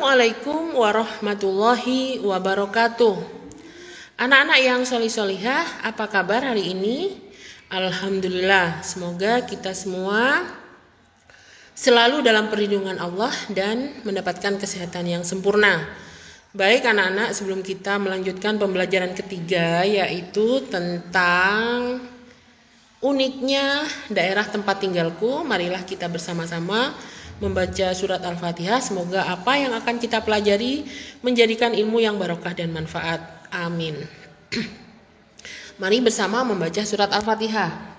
Assalamualaikum warahmatullahi wabarakatuh. Anak-anak yang solih-solihah, apa kabar hari ini? Alhamdulillah, semoga kita semua selalu dalam perlindungan Allah dan mendapatkan kesehatan yang sempurna. Baik anak-anak, sebelum kita melanjutkan pembelajaran ketiga, yaitu tentang uniknya daerah tempat tinggalku, marilah kita bersama-sama membaca surat Al-Fatihah. Semoga apa yang akan kita pelajari menjadikan ilmu yang barokah dan manfaat. Amin. Mari bersama membaca surat Al-Fatihah.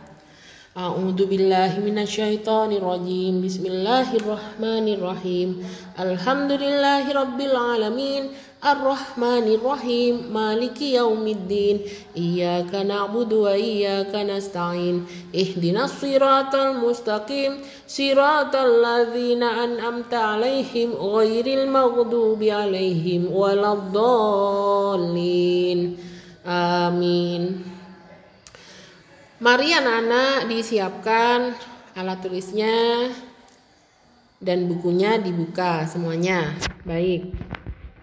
A'udzu billahi minasyaitonir rajim. Bismillahirrahmanirrahim. Alhamdulillahirabbil alamin. Ar-Rahmanir Rahim. Maliki yaumiddin. Iyyaka na'budu wa iyyaka nasta'in. Ihdinas siratal mustaqim. Siratal ladzina an'amta 'alaihim ghairil maghdubi 'alaihim waladdallin. Amin. Mari anak-anak disiapkan alat tulisnya dan bukunya dibuka semuanya. Baik,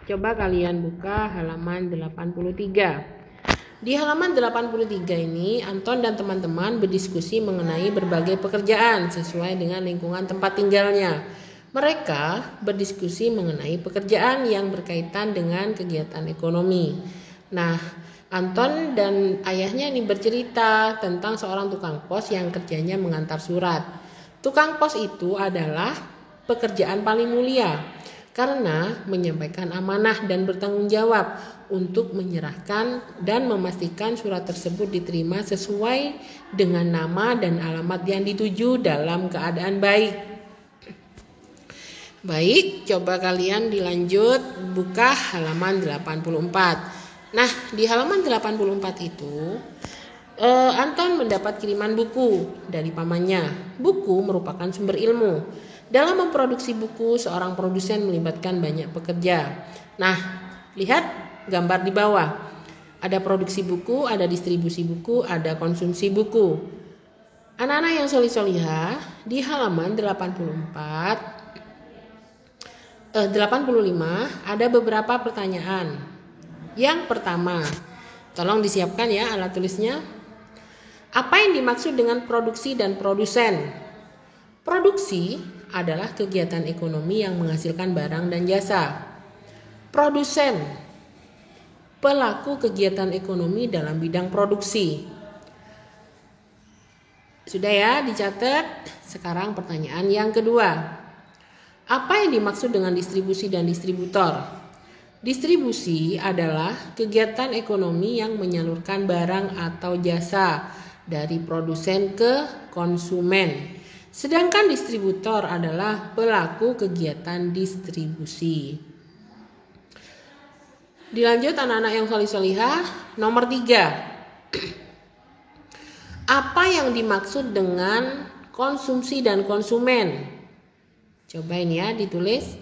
coba kalian buka halaman 83. Di halaman 83 ini Anton dan teman-teman berdiskusi mengenai berbagai pekerjaan sesuai dengan lingkungan tempat tinggalnya. Mereka berdiskusi mengenai pekerjaan yang berkaitan dengan kegiatan ekonomi. Nah, Anton dan ayahnya ini bercerita tentang seorang tukang pos yang kerjanya mengantar surat. Tukang pos itu adalah pekerjaan paling mulia karena menyampaikan amanah dan bertanggung jawab untuk menyerahkan dan memastikan surat tersebut diterima sesuai dengan nama dan alamat yang dituju dalam keadaan baik. Baik, coba kalian dilanjut buka halaman 84. Nah, di halaman 84 itu Anton mendapat kiriman buku dari pamannya. Buku merupakan sumber ilmu. Dalam memproduksi buku, seorang produsen melibatkan banyak pekerja. Nah, lihat gambar di bawah. Ada produksi buku, ada distribusi buku, ada konsumsi buku. Anak-anak yang solih-solihah, di halaman 85 ada beberapa pertanyaan. Yang pertama, tolong disiapkan ya alat tulisnya. Apa yang dimaksud dengan produksi dan produsen? Produksi adalah kegiatan ekonomi yang menghasilkan barang dan jasa. Produsen, pelaku kegiatan ekonomi dalam bidang produksi. Sudah ya, dicatat. Sekarang pertanyaan yang kedua. Apa yang dimaksud dengan distribusi dan distributor? Distribusi adalah kegiatan ekonomi yang menyalurkan barang atau jasa dari produsen ke konsumen. Sedangkan distributor adalah pelaku kegiatan distribusi. Dilanjut anak-anak yang solih-solihah. Nomor 3. Apa yang dimaksud dengan konsumsi dan konsumen? Coba ini ya ditulis.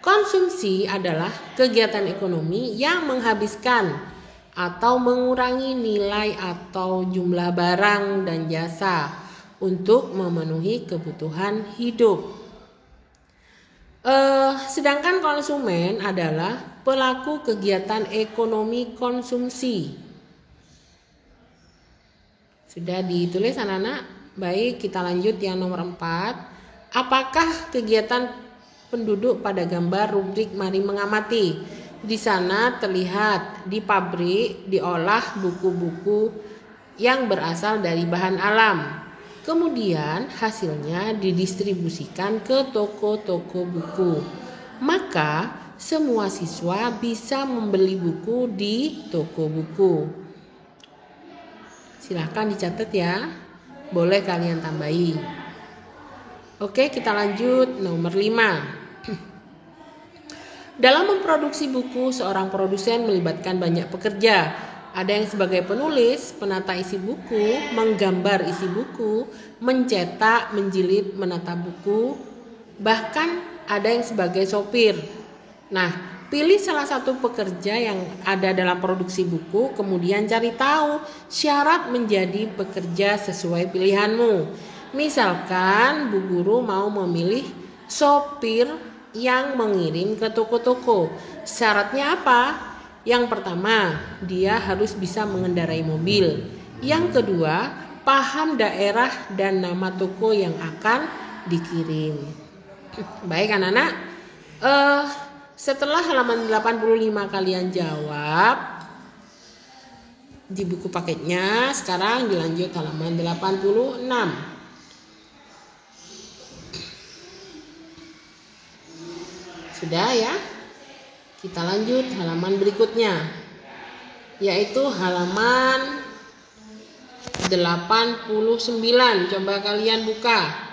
Konsumsi adalah kegiatan ekonomi yang menghabiskan atau mengurangi nilai atau jumlah barang dan jasa untuk memenuhi kebutuhan hidup. Sedangkan konsumen adalah pelaku kegiatan ekonomi konsumsi. Sudah ditulis anak-anak? Baik, kita lanjut yang nomor 4. Apakah kegiatan penduduk pada gambar rubrik mari mengamati? Di sana terlihat di pabrik diolah buku-buku yang berasal dari bahan alam. Kemudian hasilnya didistribusikan ke toko-toko buku. Maka semua siswa bisa membeli buku di toko buku. Silahkan dicatat ya. Boleh kalian tambahi. Oke, kita lanjut nomor 5. Dalam memproduksi buku, seorang produsen melibatkan banyak pekerja. Ada yang sebagai penulis, penata isi buku, menggambar isi buku, mencetak, menjilid, menata buku, bahkan ada yang sebagai sopir. Nah, pilih salah satu pekerja yang ada dalam produksi buku, kemudian cari tahu syarat menjadi pekerja sesuai pilihanmu. Misalkan Bu Guru mau memilih sopir yang mengirim ke toko-toko. Syaratnya apa? Yang pertama, dia harus bisa mengendarai mobil. Yang kedua, paham daerah dan nama toko yang akan dikirim. Baik anak-anak, setelah halaman 85 kalian jawab di buku paketnya, sekarang dilanjut halaman 86. Sudah ya? Kita lanjut halaman berikutnya, yaitu halaman 89. Coba kalian buka.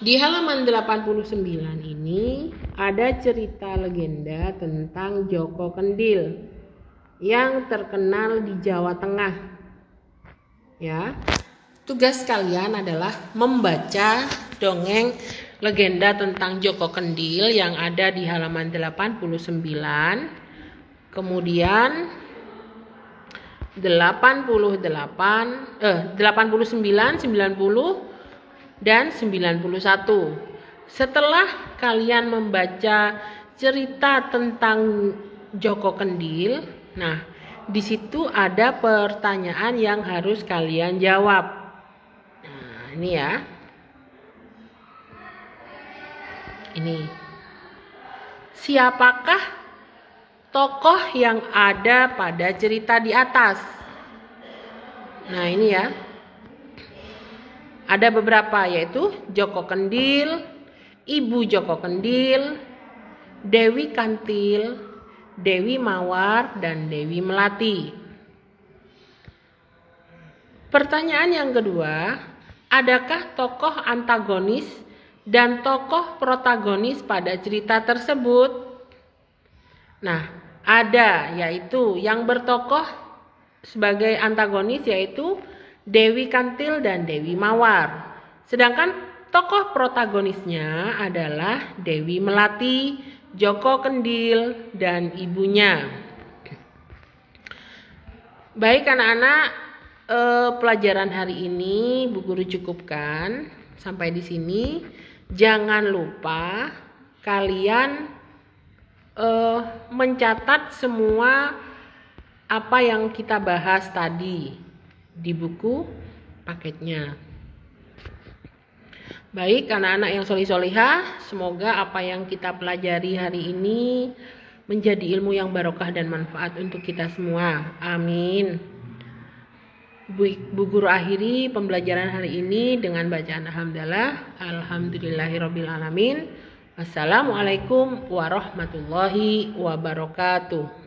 Di halaman 89 ini ada cerita legenda tentang Joko Kendil yang terkenal di Jawa Tengah. Ya. Tugas kalian adalah membaca dongeng legenda tentang Joko Kendil yang ada di halaman 89. Kemudian 89, 90 dan 91. Setelah kalian membaca cerita tentang Joko Kendil, nah di situ ada pertanyaan yang harus kalian jawab. Nah, ini ya. Ini. Siapakah tokoh yang ada pada cerita di atas? Nah, ini ya. Ada beberapa, yaitu Joko Kendil, Ibu Joko Kendil, Dewi Kantil, Dewi Mawar, dan Dewi Melati. Pertanyaan yang kedua, adakah tokoh antagonis dan tokoh protagonis pada cerita tersebut? Nah, ada, yaitu yang bertokoh sebagai antagonis yaitu Dewi Kantil dan Dewi Mawar. Sedangkan tokoh protagonisnya adalah Dewi Melati, Joko Kendil, dan ibunya. Baik anak-anak, pelajaran hari ini Bu Guru cukupkan sampai di sini. Jangan lupa kalian mencatat semua apa yang kita bahas tadi di buku paketnya. Baik anak-anak yang solih-solihah, semoga apa yang kita pelajari hari ini menjadi ilmu yang barokah dan manfaat untuk kita semua. Amin. Bu Guru akhiri pembelajaran hari ini dengan bacaan alhamdulillah, alhamdulillahirabbil alamin. Wassalamualaikum warahmatullahi wabarakatuh.